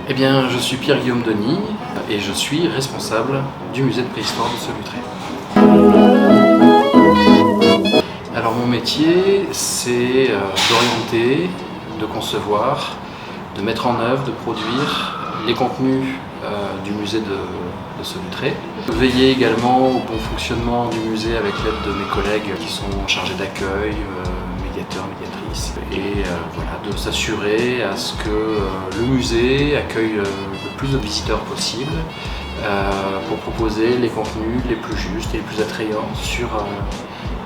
Eh bien, je suis Pierre-Guillaume Denis et je suis responsable du musée de préhistoire de Solutré. Alors mon métier, c'est d'orienter, de concevoir, de mettre en œuvre, de produire les contenus du musée de Solutré. Veiller également au bon fonctionnement du musée avec l'aide de mes collègues qui sont chargés d'accueil, médiateurs, médiatrices, et voilà, de s'assurer à ce que le musée accueille le plus de visiteurs possible pour proposer les contenus les plus justes et les plus attrayants sur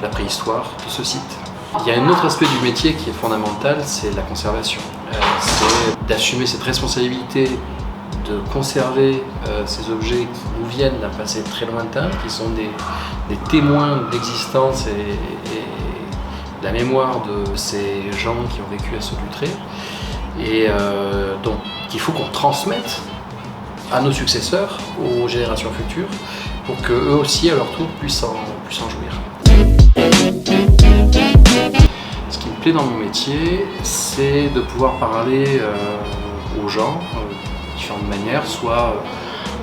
la préhistoire de ce site. Il y a un autre aspect du métier qui est fondamental, c'est la conservation. C'est d'assumer cette responsabilité de conserver ces objets qui nous viennent d'un passé très lointain, qui sont des témoins de l'existence et de la mémoire de ces gens qui ont vécu à Solutré. Et donc il faut qu'on transmette à nos successeurs, aux générations futures, pour qu'eux aussi, à leur tour, puissent en jouir. Ce qui me plaît dans mon métier, c'est de pouvoir parler aux gens de différentes manières, soit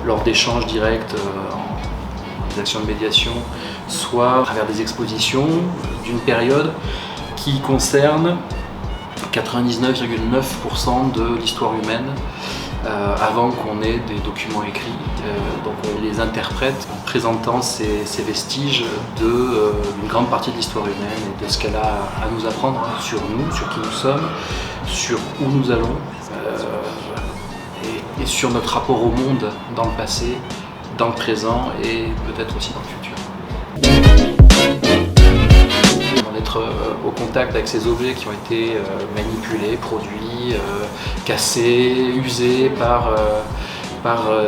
lors d'échanges directs en des actions de médiation, soit à travers des expositions d'une période qui concerne 99,9% de l'histoire humaine avant qu'on ait des documents écrits. Donc on les interprète en présentant ces vestiges d'une grande partie de l'histoire humaine et de ce qu'elle a à nous apprendre sur nous, sur qui nous sommes, sur où nous allons et sur notre rapport au monde dans le passé, dans le présent et peut-être aussi dans le futur. D'être au contact avec ces objets qui ont été manipulés, produits, cassés, usés par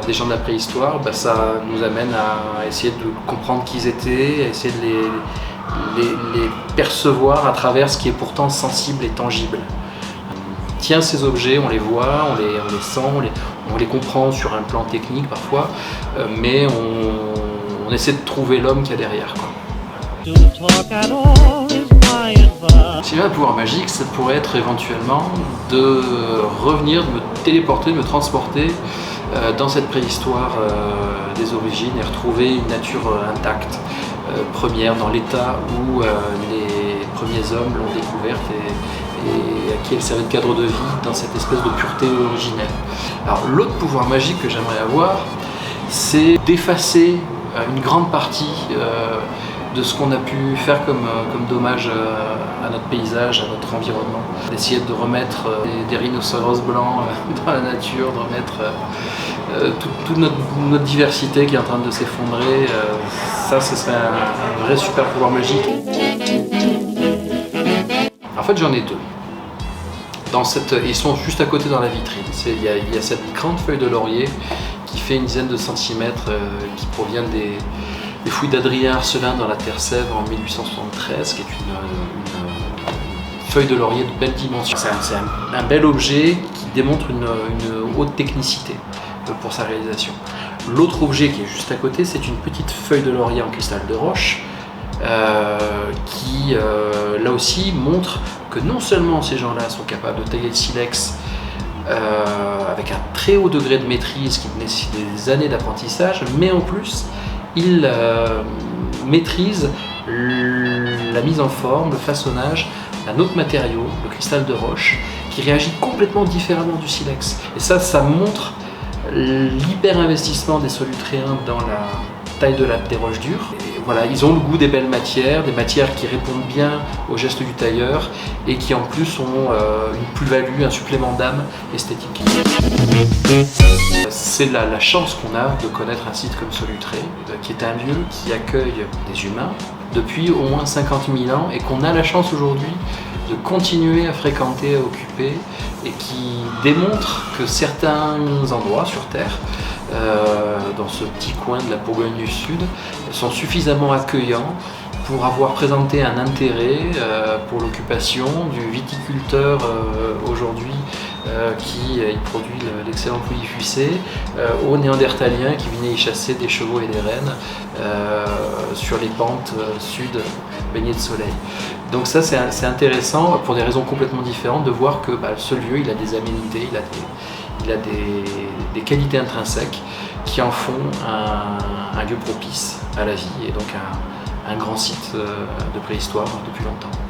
des gens de la préhistoire, ça nous amène à essayer de comprendre qui ils étaient, à essayer de les percevoir à travers ce qui est pourtant sensible et tangible. On tient ces objets, on les voit, on les sent, on les comprend sur un plan technique parfois, mais on essaie de trouver l'homme qu'il y a derrière, quoi. Si j'ai un pouvoir magique, ça pourrait être éventuellement de revenir, de me téléporter, de me transporter dans cette préhistoire des origines et retrouver une nature intacte, première, dans l'état où les premiers hommes l'ont découverte et à qui elle servait de cadre de vie dans cette espèce de pureté originelle. Alors l'autre pouvoir magique que j'aimerais avoir, c'est d'effacer une grande partie de ce qu'on a pu faire comme dommage à notre paysage, à notre environnement. D'essayer de remettre des rhinocéros blancs dans la nature, de remettre toute notre diversité qui est en train de s'effondrer. Ça, ce serait un vrai super pouvoir magique. En fait, j'en ai deux. Ils sont juste à côté dans la vitrine. Il y a cette grande feuille de laurier qui fait une dizaine de centimètres, qui provient des fouilles d'Adrien Arcelin dans la Terre-Sèvre en 1873, qui est une feuille de laurier de belle dimension. C'est un bel objet qui démontre une haute technicité pour sa réalisation. L'autre objet qui est juste à côté, c'est une petite feuille de laurier en cristal de roche qui, là aussi, montre que non seulement ces gens-là sont capables de tailler le silex avec un très haut degré de maîtrise qui nécessite des années d'apprentissage, mais en plus, ils maîtrisent la mise en forme, le façonnage d'un autre matériau, le cristal de roche, qui réagit complètement différemment du silex. Et ça montre l'hyper-investissement des Solutréens dans la taille des roches dures. Et voilà, ils ont le goût des belles matières, des matières qui répondent bien au geste du tailleur et qui en plus ont une plus-value, un supplément d'âme esthétique. C'est la chance qu'on a de connaître un site comme Solutré, qui est un lieu qui accueille des humains depuis au moins 50 000 ans et qu'on a la chance aujourd'hui de continuer à fréquenter, à occuper, et qui démontre que certains endroits sur Terre, dans ce petit coin de la Bourgogne du Sud, sont suffisamment accueillants pour avoir présenté un intérêt pour l'occupation du viticulteur aujourd'hui qui produit l'excellent pouilly fuissé, aux néandertaliens qui venaient y chasser des chevaux et des rennes sur les pentes sud baigner de soleil. Donc ça c'est intéressant pour des raisons complètement différentes de voir que ce lieu il a des aménités, il a des qualités intrinsèques qui en font un lieu propice à la vie et donc un grand site de préhistoire depuis longtemps.